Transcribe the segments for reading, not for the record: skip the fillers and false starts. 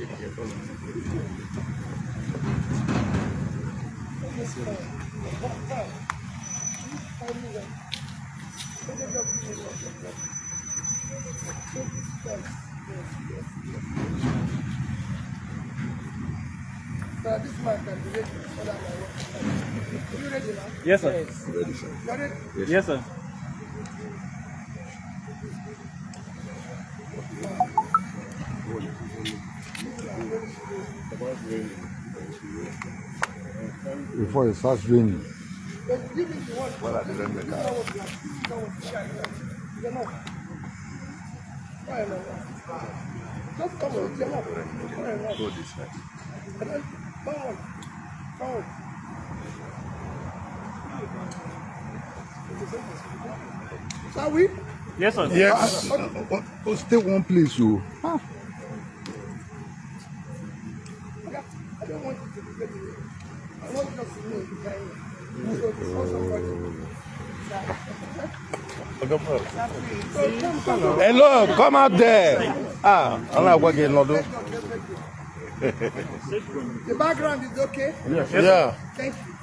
This man can be ready for that. Are you ready now? Yes, sir. Ready, sir. You ready? Yes, sir. Before it starts raining. What are the remedies? Just come on, come on. Go this side. Come on. Shall we? Yes, sir. Yes. Stay one place, you. I don't want you to be getting it. I want just to know behind you. So before somebody. Hello, come out there. I'm not working, no. The background is okay? Yes. Yeah. Thank you.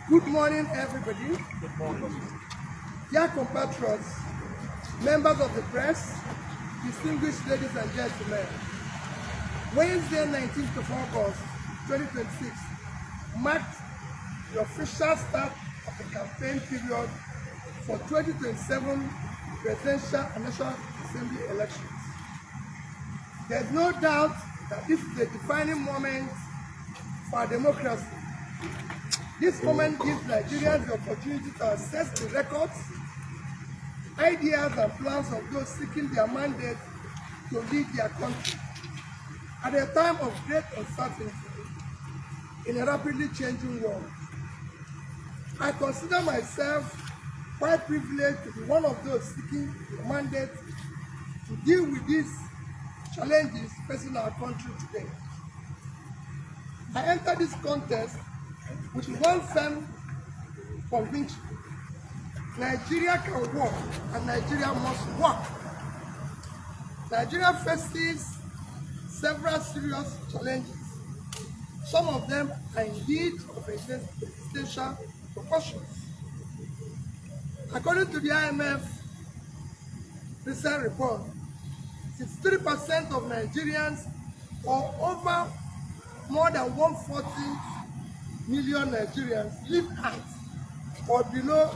Good morning, everybody. Good morning. Dear compatriots, members of the press, distinguished ladies and gentlemen, Wednesday, 19th of August, 2026, marked the official start of the campaign period for 2027 presidential and national assembly elections. There is no doubt that this is a defining moment for our democracy. This moment gives Nigerians the opportunity to assess the records, ideas and plans of those seeking their mandate to lead their country. At a time of great uncertainty in a rapidly changing world, I consider myself quite privileged to be one of those seeking a mandate to deal with these challenges facing our country today. I entered this contest with one firm conviction: Nigeria can work and Nigeria must work. Nigeria faces several serious challenges. Some of them are indeed of existential proportions. According to the IMF recent report, 63% of Nigerians, or over more than 140 million Nigerians, live at or below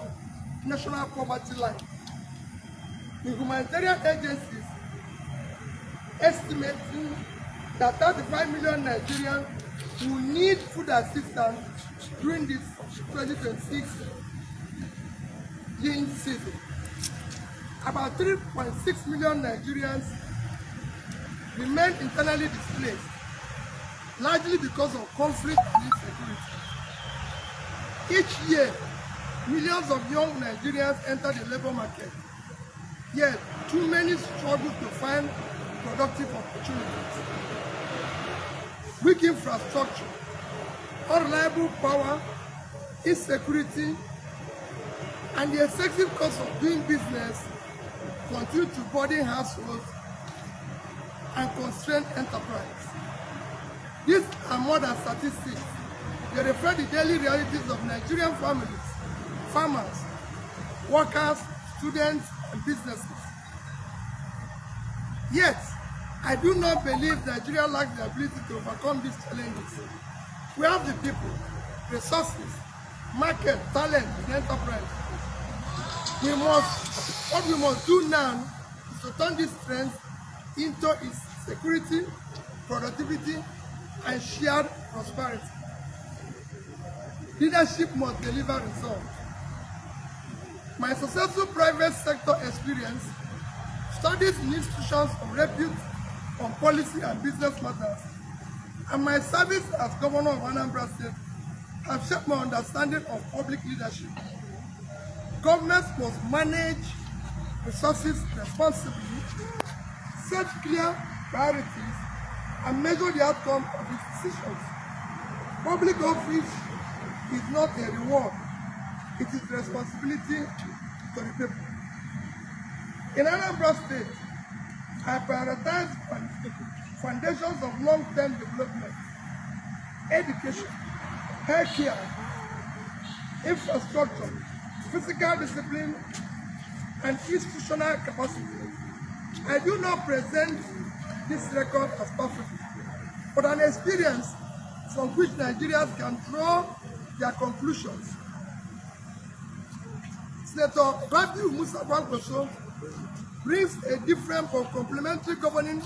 national poverty line. The humanitarian agencies estimating that 35 million Nigerians will need food assistance during this 2026 yin season. About 3.6 million Nigerians remain internally displaced, largely because of conflict and insecurity. Each year, millions of young Nigerians enter the labor market, yet too many struggle to find productive opportunities. Weak infrastructure, unreliable power, insecurity, and the excessive cost of doing business continue to burden households and constrain enterprise. These are more than statistics. They reflect the daily realities of Nigerian families, farmers, workers, students, and businesses. Yet, I do not believe Nigeria lacks the ability to overcome these challenges. We have the people, resources, market, talent, and enterprise. What we must do now is to turn these trends into its security, productivity, and shared prosperity. Leadership must deliver results. My successful private sector experience, studies in institutions of repute on policy and business matters, and my service as governor of Anambra State have shaped my understanding of public leadership. Governments must manage resources responsibly, set clear priorities, and measure the outcome of its decisions. Public office is not a reward, it is responsibility to the people. In Anambra State, I prioritize foundations of long-term development, education, healthcare, infrastructure, physical discipline, and institutional capacity. I do not present this record as perfect, but an experience from which Nigerians can draw their conclusions. Senator Rabiu Musa Kwankwaso brings a different but complementary governing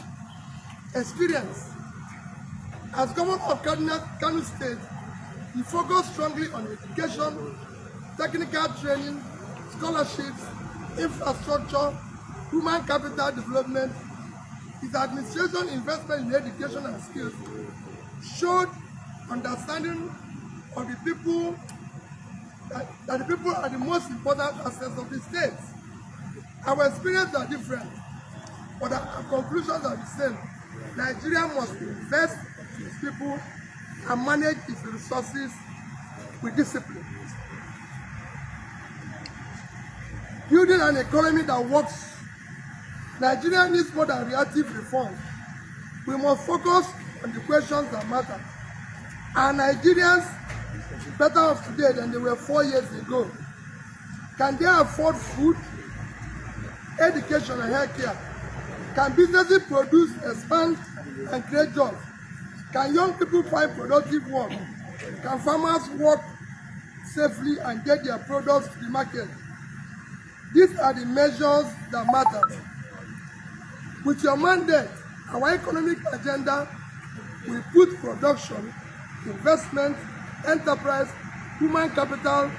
experience. As governor of Kano State, he focused strongly on education, technical training, scholarships, infrastructure, human capital development. His administration investment in education and skills showed understanding of the people that the people are the most important assets of the state. Our experiences are different, but our conclusions are the same. Nigeria must invest in its people and manage its resources with discipline. Building an economy that works, Nigeria needs more than reactive reforms. We must focus on the questions that matter. Are Nigerians better off today than they were 4 years ago? Can they afford food, education, and healthcare? Can businesses produce, expand, and create jobs? Can young people find productive work? Can farmers work safely and get their products to the market? These are the measures that matter. With your mandate, our economic agenda will put production, investment, enterprise, human capital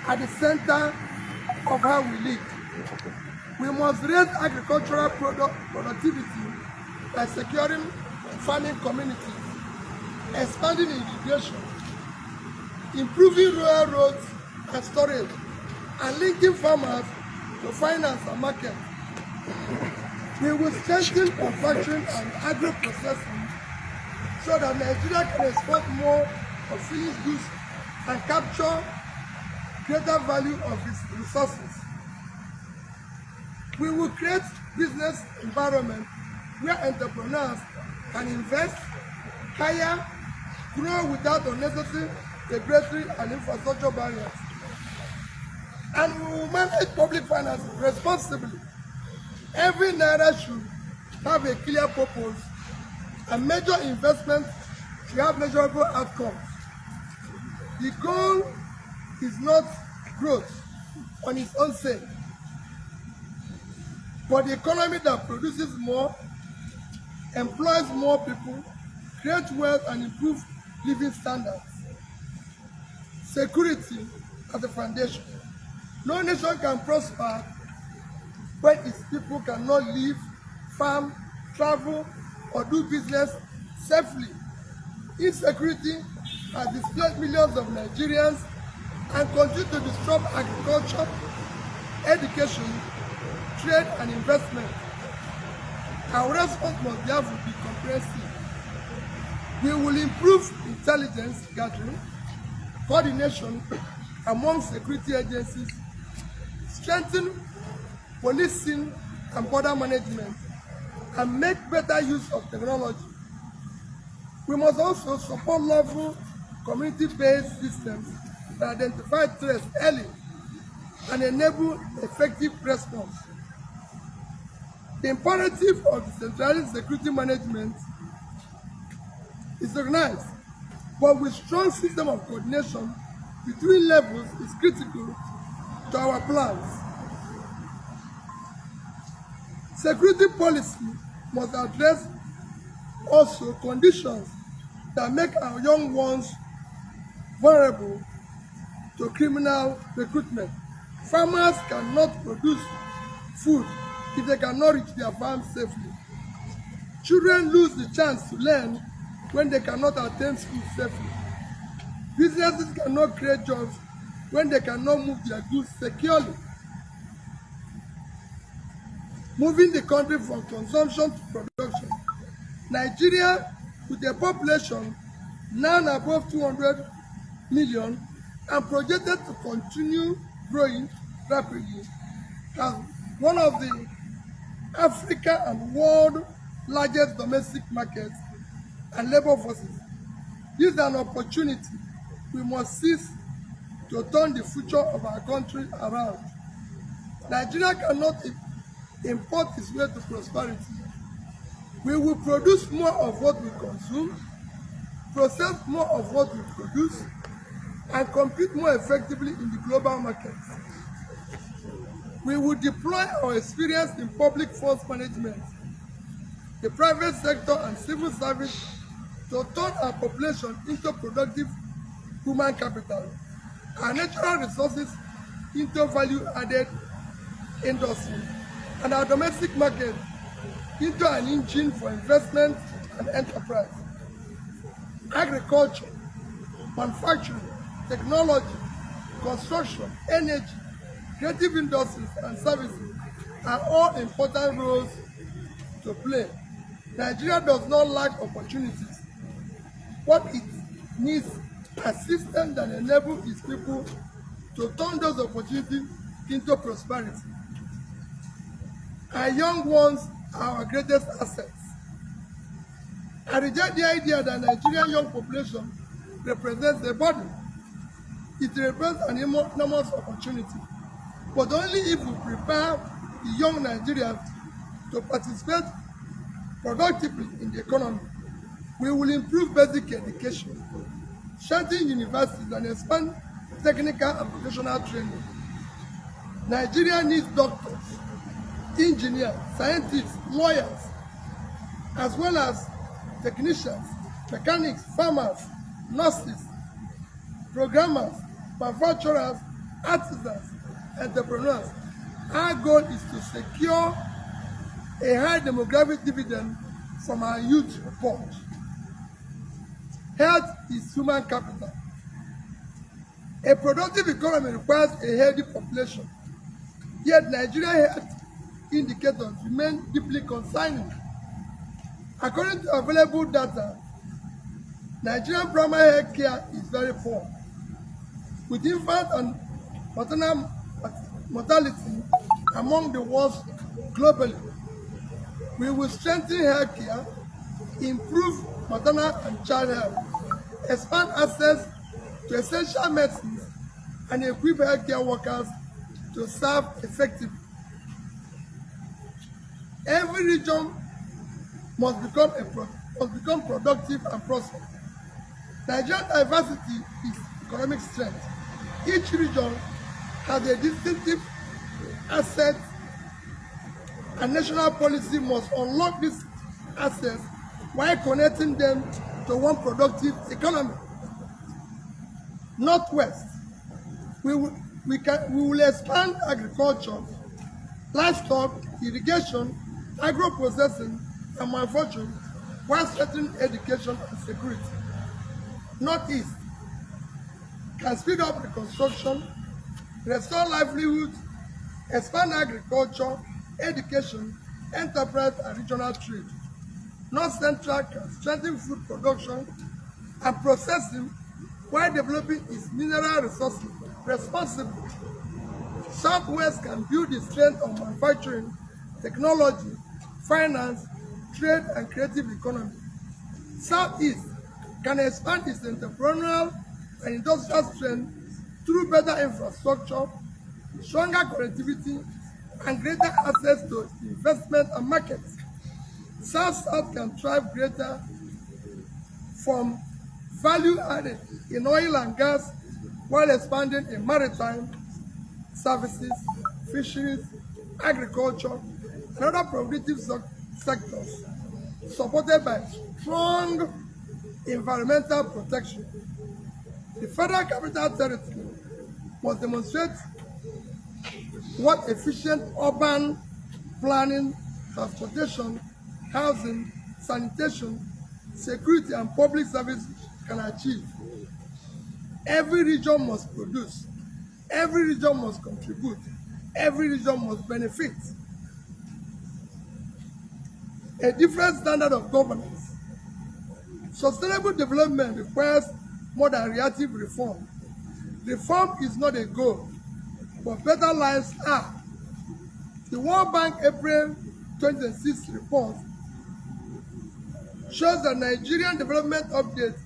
at the center of how we live. We must raise agricultural productivity by securing farming communities, expanding irrigation, improving rural roads and storage, and linking farmers to finance and market. We will strengthen manufacturing and agro-processing so that Nigeria can export more of finished goods and capture greater value of its resources. We will create business environment where entrepreneurs can invest, hire, grow without unnecessary regulatory and infrastructure barriers. And we will manage public finances responsibly. Every naira should have a clear purpose, and major investment should have measurable outcomes. The goal is not growth on its own sake, but the economy that produces more, employs more people, creates wealth, and improves living standards. Security at the foundation. No nation can prosper when its people cannot live, farm, travel, or do business safely. Insecurity has displaced millions of Nigerians and continues to disrupt agriculture, education, trade, and investment. Our response must therefore be comprehensive. We will improve intelligence gathering, coordination among security agencies, strengthen policing and border management, and make better use of technology. We must also support lawful community-based systems that identify threats early and enable effective response. The imperative of decentralized security management is recognized, but with strong system of coordination between levels is critical to our plans. Security policy must address also conditions that make our young ones vulnerable to criminal recruitment. Farmers cannot produce food if they cannot reach their farms safely. Children lose the chance to learn when they cannot attend school safely. Businesses cannot create jobs when they cannot move their goods securely. Moving the country from consumption to production. Nigeria, with a population now above 200 million and projected to continue growing rapidly, as one of the Africa and world largest domestic markets and labor forces. This is an opportunity we must seize to turn the future of our country around. Nigeria cannot import its way to prosperity. We will produce more of what we consume, process more of what we produce, and compete more effectively in the global market. We will deploy our experience in public funds management, the private sector and civil service to turn our population into productive human capital, our natural resources into value-added industry, and our domestic market into an engine for investment and enterprise. Agriculture, manufacturing, technology, construction, energy, creative industries, and services are all important roles to play. Nigeria does not lack opportunities. What it needs a system that enables its people to turn those opportunities into prosperity. Our young ones are our greatest assets. I reject the idea that Nigerian young population represents a burden. It represents an enormous opportunity, but only if we prepare the young Nigerians to participate productively in the economy. We will improve basic education, strengthen universities, and expand technical and vocational training. Nigeria needs doctors, engineers, scientists, lawyers, as well as technicians, mechanics, farmers, nurses, programmers, manufacturers, artisans, entrepreneurs. Our goal is to secure a high demographic dividend from our youth report. Health is human capital. A productive economy requires a healthy population. Yet Nigerian health indicators remain deeply concerning. According to available data, Nigerian primary health care is very poor, with infant and maternal mortality among the worst globally. We will strengthen health care, improve maternal and child health, expand access to essential medicines, and equip healthcare workers to serve effectively. Every region must become productive and prosperous. Nigerian diversity is economic strength. Each region has a distinctive asset, and national policy must unlock these assets while connecting them to one productive economy. Northwest, we will expand agriculture, livestock, irrigation, agro-processing, and manufacturing while strengthening education and security. Northeast can speed up reconstruction, restore livelihoods, expand agriculture, education, enterprise, and regional trade. North Central can strengthen food production and processing while developing its mineral resources responsibly. Southwest can build the strength of manufacturing, technology, finance, trade, and creative economy. Southeast can expand its entrepreneurial and industrial strength through better infrastructure, stronger connectivity, and greater access to investment and markets. South-South can thrive greater from value added in oil and gas while expanding in maritime, services, fisheries, agriculture, and other productive sectors, supported by strong environmental protection. The Federal Capital Territory must demonstrate what efficient urban planning, transportation, housing, sanitation, security, and public service can achieve. Every region must produce. Every region must contribute. Every region must benefit. A different standard of governance. Sustainable development requires more than reactive reform. Reform is not a goal, but better lives are. The World Bank April 2026 report shows that Nigerian development update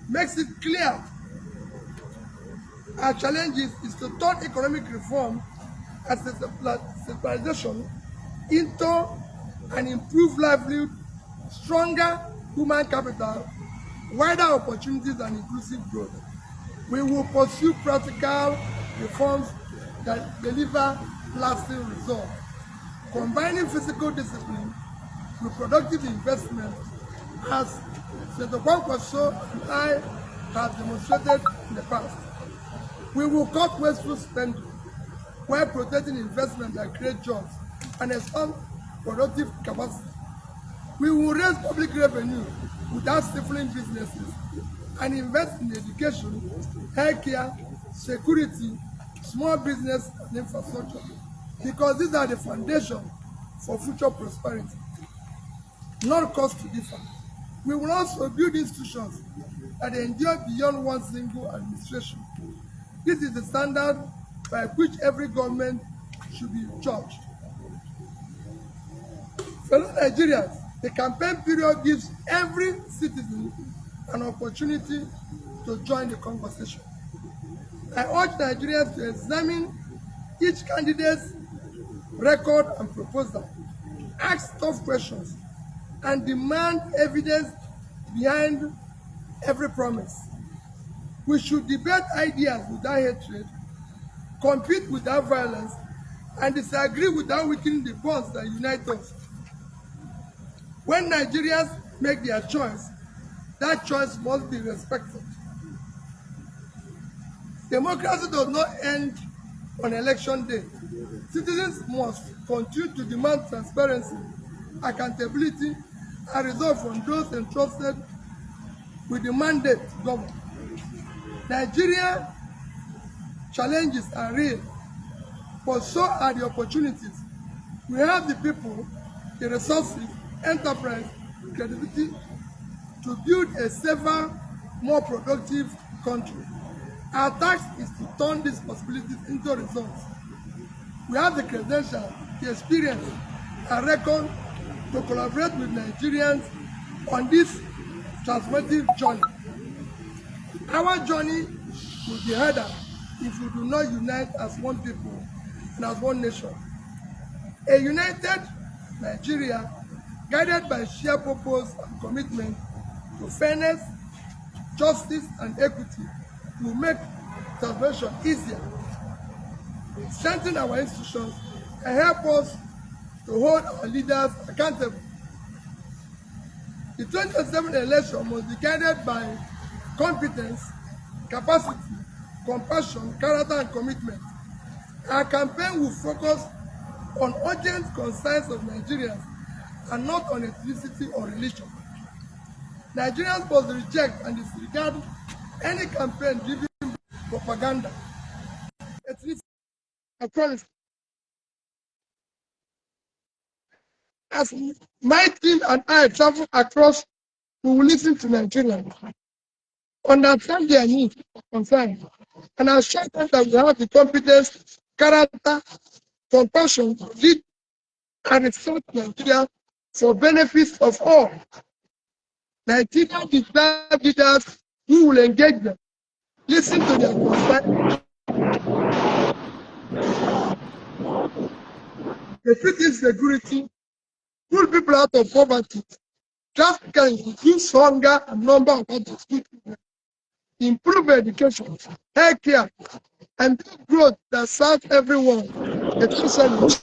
makes it clear our challenge is to turn economic reform as a centralization into an improved livelihood, stronger human capital, wider opportunities, and inclusive growth. We will pursue practical reforms that deliver lasting results, combining physical discipline with productive investment, as Senator Kwankwaso and I have demonstrated in the past. We will cut wasteful spending while protecting investment that create jobs and expand productive capacity. We will raise public revenue without stifling businesses and invest in education, healthcare, security, small business, and infrastructure, because these are the foundation for future prosperity, not cost to differ. We will also build institutions that endure beyond one single administration. This is the standard by which every government should be judged. Fellow Nigerians, the campaign period gives every citizen an opportunity to join the conversation. I urge Nigerians to examine each candidate's record and proposal, ask tough questions, and demand evidence behind every promise. We should debate ideas without hatred, compete without violence, and disagree without weakening the bonds that unite us. When Nigerians make their choice, that choice must be respected. Democracy does not end on election day. Citizens must continue to demand transparency, accountability, and results from those entrusted with the mandate to govern. Nigeria challenges are real, but so are the opportunities. We have the people, the resources, enterprise, creativity to build a safer, more productive country. Our task is to turn these possibilities into results. We have the credentials, the experience, and record to collaborate with Nigerians on this transformative journey. Our journey will be harder if we do not unite as one people and as one nation. A united Nigeria, guided by shared purpose and commitment to fairness, justice, and equity, will make transformation easier, strengthen our institutions, and help us to hold our leaders accountable. The 2027 election must be guided by competence, capacity, compassion, character, and commitment. Our campaign will focus on urgent concerns of Nigerians and not on ethnicity or religion. Nigerians must reject and disregard any campaign driven by propaganda, ethnicity, and policy. As my team and I travel across, we will listen to Nigerians, understand their needs and concerns, and assure them that we have the competence, character, compassion to lead and restore Nigeria for benefits of all. Nigeria deserves leaders who will engage them, listen to their concerns, defeat insecurity, pull people out of poverty, drastically reduce hunger and number of adults, improve education, healthcare, and growth that serves everyone, especially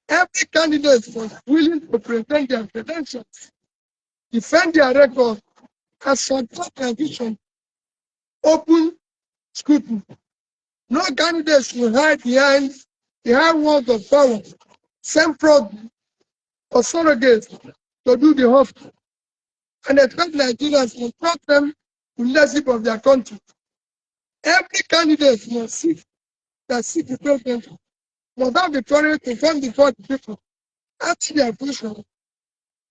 every candidate was willing to present their credentials, defend their record, and support their vision. Open scrutiny. No candidates will hide behind the high walls of power, send fraud or surrogates to do the hustle, and expect Nigerians to trust them to leadership of their country. Every candidate must seek the president, must have the courage to come before the people, ask their question,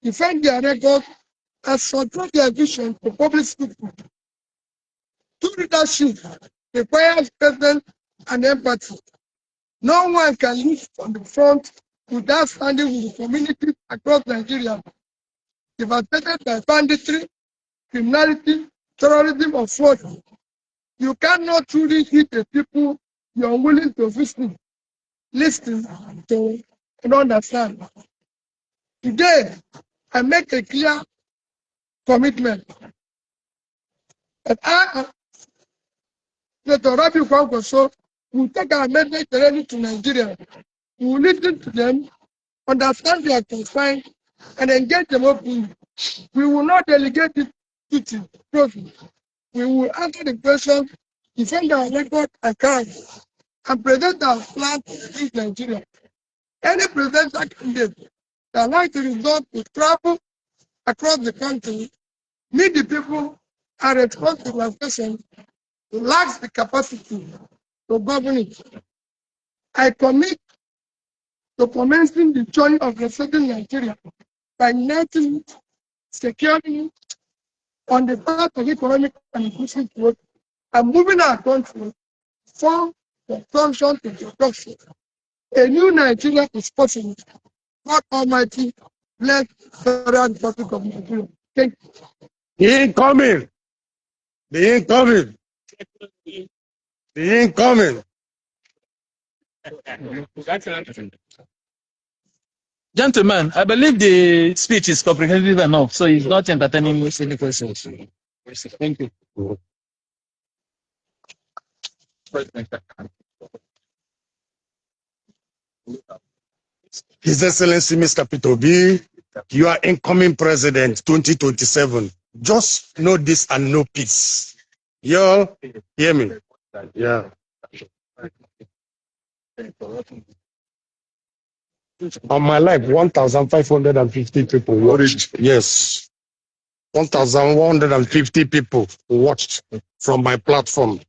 defend their record, and support their vision to public scrutiny. True leadership requires presence and empathy. No one can lead from the front without standing with the communities across Nigeria devastated by banditry, criminality, terrorism, or fraud. You cannot truly hit the people you are willing to listen to, and understand. Today, I make a clear commitment that I, Dr. Rabi Kwankwaso, will take our message to Nigeria. We will listen to them, understand their concerns, and engage them openly. We will not delegate it to profit. We will answer the question, defend our record account, and present our plan to Nigeria. Any presidential candidate that like to resort to travel across the country, meet the people, and respond to my question, lacks the capacity to govern it. I commit to commencing the journey of resetting Nigeria by uniting, securing on the path of economic and inclusive growth, and moving our country from consumption to production. A new Nigeria is possible. God Almighty bless the Federal Republic of Nigeria. Thank you. The incoming. The incoming. The incoming. Gentlemen, I believe the speech is comprehensive enough, so it's not entertaining any questions. Thank you. His Excellency Mr. Peter B, you are incoming president 2027. Just know this and know peace. Y'all hear me? Yeah. On my life, 1,550 people watched. Yes. 1,150 people watched from my platform.